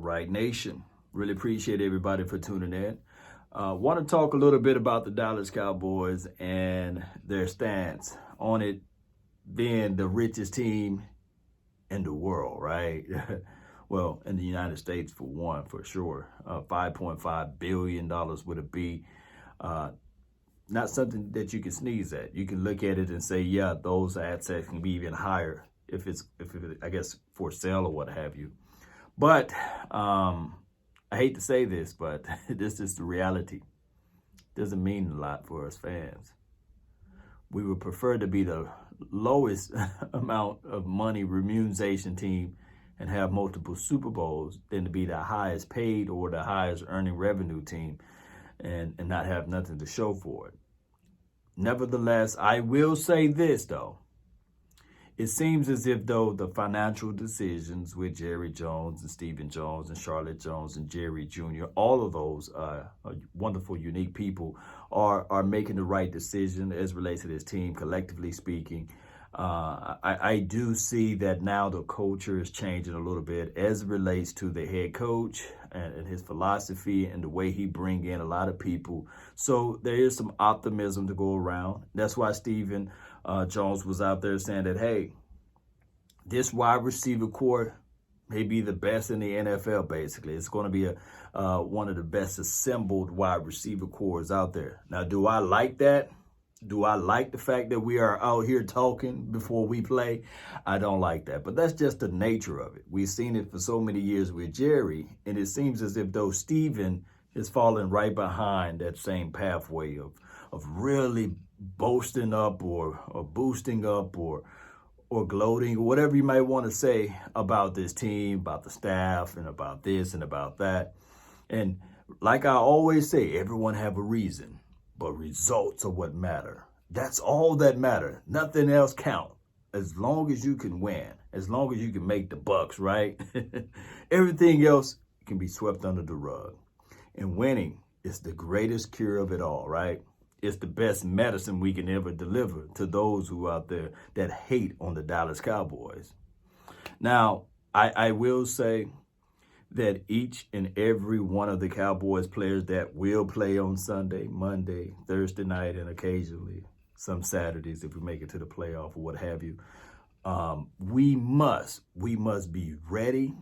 right, nation. Really appreciate everybody for tuning in. Want to talk a little bit about the Dallas Cowboys and their stance on it being the richest team in the world, right? Well, in the United States for one, for sure. $5.5 billion would it be? Not something that you can sneeze at. You can look at it and say, yeah, those assets can be even higher if it, I guess, for sale or what have you. But I hate to say this, but this is the reality. Doesn't mean a lot for us fans. We would prefer to be the lowest amount of money remuneration team and have multiple Super Bowls than to be the highest paid or the highest earning revenue team and not have nothing to show for it. Nevertheless, I will say this, though. It seems as if, though, the financial decisions with Jerry Jones and Stephen Jones and Charlotte Jones and Jerry Jr., all of those wonderful, unique people are making the right decision as relates to this team, collectively speaking. I do see that now the culture is changing a little bit as it relates to the head coach and his philosophy and the way he bring in a lot of people. So there is some optimism to go around. That's why Stephen Jones was out there saying that, hey, this wide receiver core may be the best in the NFL, basically. It's going to be one of the best assembled wide receiver cores out there. Now, do I like that? Do I like the fact that we are out here talking before we play? I don't like that, but that's just the nature of it. We've seen it for so many years with Jerry, and it seems as if though Steven is falling right behind that same pathway of really boasting up or boosting up or gloating, or whatever you might want to say about this team, about the staff, and about this and about that. And like I always say, everyone have a reason. But results are what matter. That's all that matter. Nothing else count. As long as you can win, as long as you can make the bucks, right? Everything else can be swept under the rug. And winning is the greatest cure of it all, right? It's the best medicine we can ever deliver to those who out there that hate on the Dallas Cowboys. Now, I will say that each and every one of the Cowboys players that will play on Sunday, Monday, Thursday night, and occasionally some Saturdays if we make it to the playoff or what have you, we must be ready.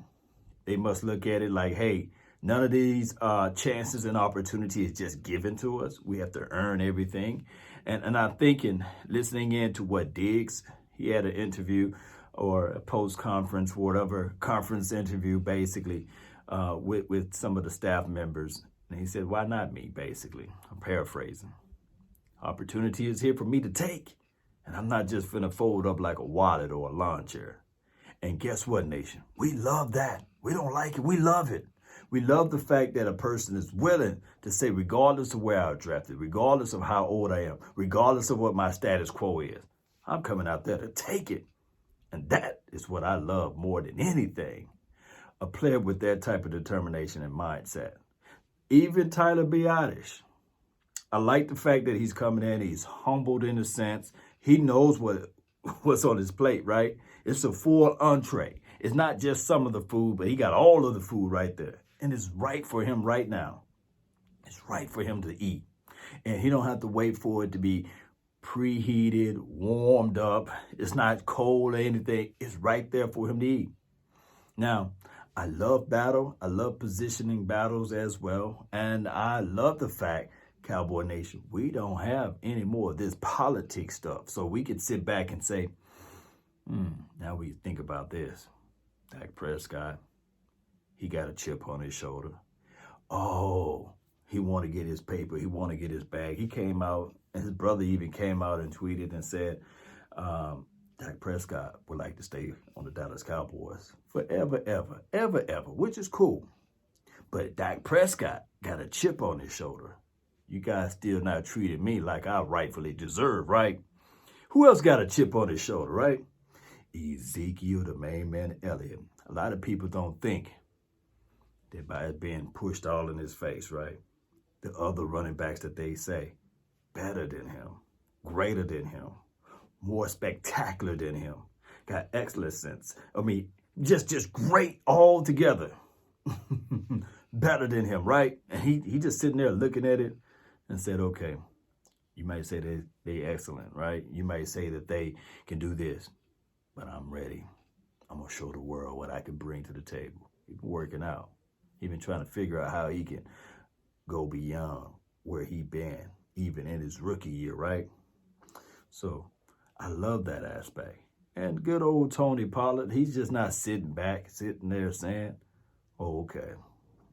They must look at it like, hey, none of these chances and opportunity is just given to us. We have to earn everything. And I'm thinking, listening in to what Diggs, he had an interview or a post-conference, whatever, conference interview, basically, with some of the staff members. And he said, why not me, basically? I'm paraphrasing. Opportunity is here for me to take. And I'm not just finna fold up like a wallet or a lawn chair. And guess what, nation? We love that. We don't like it. We love it. We love the fact that a person is willing to say, regardless of where I was drafted, regardless of how old I am, regardless of what my status quo is, I'm coming out there to take it. And that is what I love more than anything. A player with that type of determination and mindset. Even Tyler Biadasz. I like the fact that he's coming in. He's humbled in a sense. He knows what's on his plate, right? It's a full entree. It's not just some of the food, but he got all of the food right there. And it's right for him right now. It's right for him to eat. And he don't have to wait for it to be preheated, warmed up. It's not cold or anything. It's right there for him to eat. Now, I love battle. I love positioning battles as well. And I love the fact, Cowboy Nation, we don't have any more of this politics stuff. So we can sit back and say, now we think about this. Dak Prescott, he got a chip on his shoulder. Oh, he want to get his paper. He want to get his bag. He came out, and his brother even came out and tweeted and said, Dak Prescott would like to stay on the Dallas Cowboys forever, ever, which is cool. But Dak Prescott got a chip on his shoulder. You guys still not treating me like I rightfully deserve, right? Who else got a chip on his shoulder, right? Ezekiel, the main man, Elliott. A lot of people don't think that by it being pushed all in his face, right? The other running backs that they say, better than him, greater than him, more spectacular than him, got excellent sense. I mean, just great all together. better than him, right? And he just sitting there looking at it and said, okay, you might say they excellent, right? You might say that they can do this, but I'm ready. I'm going to show the world what I can bring to the table. He's been working out. He's been trying to figure out how he can go beyond where he been, even in his rookie year, right? So I love that aspect. And good old Tony Pollard, he's just not sitting there saying, oh, okay,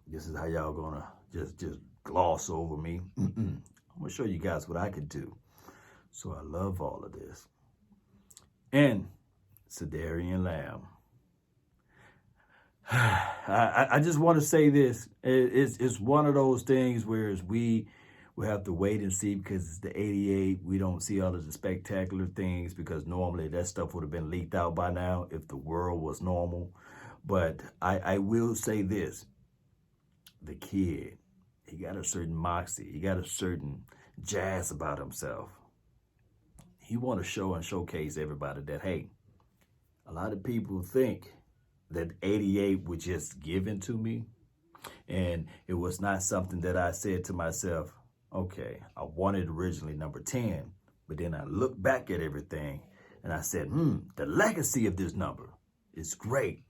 this is how y'all gonna just gloss over me. I'm gonna show you guys what I could do. So I love all of this. And Cedarian Lamb. I just want to say this. It's one of those things where we have to wait and see because it's the 88. We don't see all of the spectacular things because normally that stuff would have been leaked out by now if the world was normal. But I will say this. The kid, he got a certain moxie. He got a certain jazz about himself. He want to show and showcase everybody that, hey, a lot of people think that 88 was just given to me. And it was not something that I said to myself, okay, I wanted originally number 10, but then I looked back at everything and I said, the legacy of this number is great.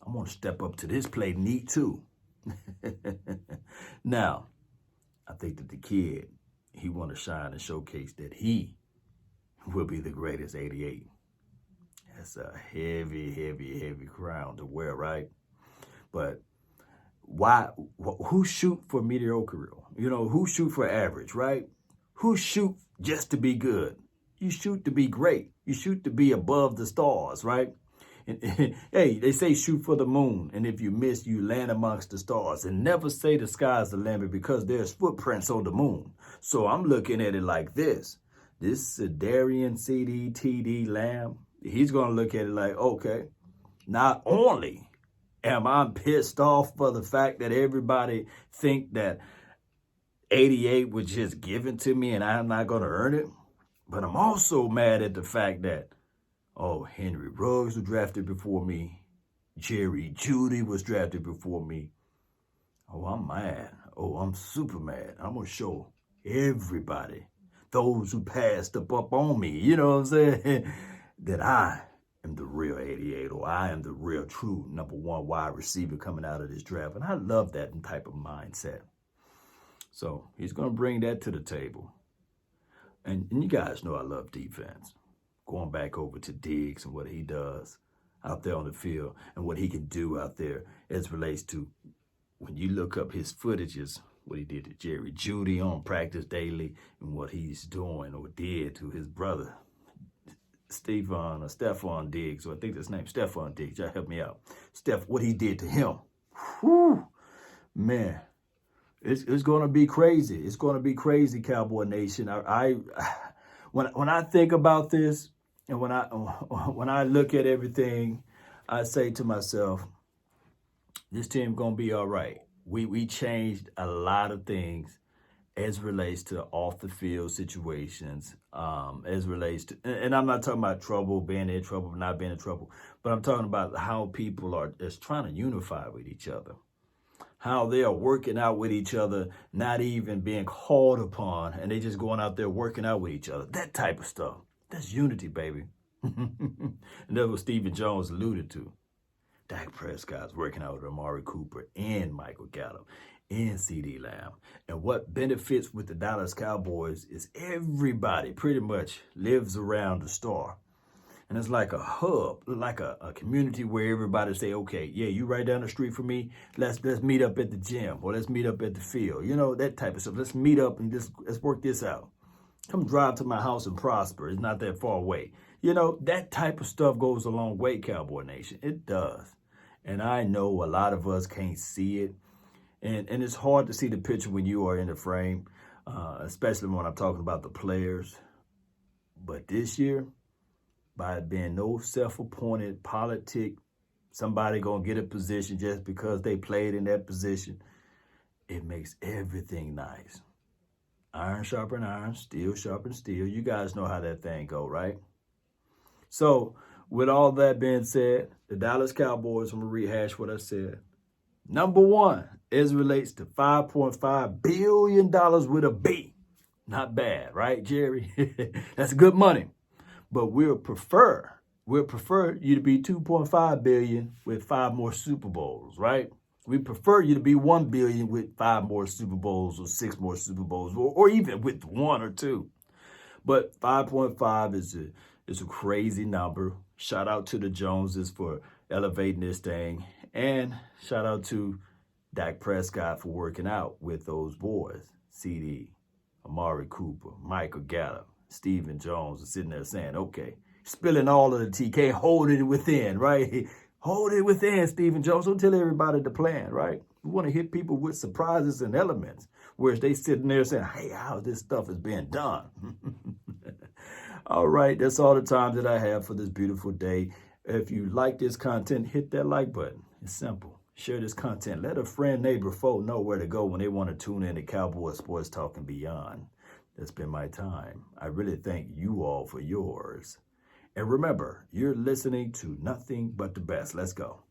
I'm going to step up to this plate neat too. Now, I think that the kid, he want to shine and showcase that he will be the greatest 88. That's a heavy, heavy, heavy crown to wear, right? But why? Who shoot for mediocre? You know, who shoot for average, right? Who shoot just to be good? You shoot to be great. You shoot to be above the stars, right? And, hey, they say shoot for the moon, and if you miss, you land amongst the stars. And never say the sky's the limit because there's footprints on the moon. So I'm looking at it like this. This Cedarian TD Lamb, he's going to look at it like, okay, not only am I pissed off for the fact that everybody think that 88 was just given to me and I'm not going to earn it, but I'm also mad at the fact that, oh, Henry Ruggs was drafted before me. Jerry Jeudy was drafted before me. Oh, I'm mad. Oh, I'm super mad. I'm going to show everybody, those who passed up on me, you know what I'm saying, that I am the real 88 or I am the real true number one wide receiver coming out of this draft. And I love that type of mindset. So he's going to bring that to the table. And you guys know I love defense. Going back over to Diggs and what he does out there on the field and what he can do out there as relates to when you look up his footages, what he did to Jerry Jeudy on practice daily and what he's doing or did to his brother, Stephon Diggs, or I think that's named Stephon Diggs. Y'all help me out. What he did to him. Whew, man, it's going to be crazy. It's going to be crazy, Cowboy Nation. When I think about this, and when I look at everything, I say to myself, this team gonna be all right. We changed a lot of things as relates to off the field situations, as relates to, and I'm not talking about trouble, being in trouble, not being in trouble, but I'm talking about how people are just trying to unify with each other, how they are working out with each other, not even being called upon, and they just going out there working out with each other. That type of stuff. That's unity, baby. And that's what Stephen Jones alluded to. Dak Prescott's working out with Amari Cooper and Michael Gallup and CD Lamb. And what benefits with the Dallas Cowboys is everybody pretty much lives around the star. And it's like a hub, like a community where everybody say, okay, yeah, you right down the street from me. Let's meet up at the gym or let's meet up at the field. You know, that type of stuff. Let's meet up and let's work this out. Come drive to my house and prosper. It's not that far away. You know, that type of stuff goes a long way, Cowboy Nation. It does. And I know a lot of us can't see it. And it's hard to see the picture when you are in the frame, especially when I'm talking about the players. But this year, by it being no self-appointed politic, somebody going to get a position just because they played in that position, it makes everything nice. Iron sharpen iron, steel sharpen steel. You guys know how that thing go, right? So with all that being said, the Dallas Cowboys, I'm going to rehash what I said. Number one, as relates to $5.5 billion with a B. Not bad, right, Jerry? That's good money. But we'll prefer you to be 2.5 billion with 5 more Super Bowls, right? We prefer you to be 1 billion with 5 more Super Bowls or 6 more Super Bowls, or even with 1 or 2. But 5.5 is a crazy number. Shout out to the Joneses for elevating this thing. And shout out to Dak Prescott for working out with those boys. CD, Amari Cooper, Michael Gallup, Stephen Jones are sitting there saying, okay, spilling all of the tea, can't hold it within, right? Hold it within, Stephen Jones. Don't tell everybody the plan, right? We want to hit people with surprises and elements, whereas they sitting there saying, hey, how this stuff is being done. All right, that's all the time that I have for this beautiful day. If you like this content, hit that like button. It's simple. Share this content. Let a friend, neighbor, foe know where to go when they want to tune in to Cowboys Sports Talk and beyond. That's been my time. I really thank you all for yours. And remember, you're listening to nothing but the best. Let's go.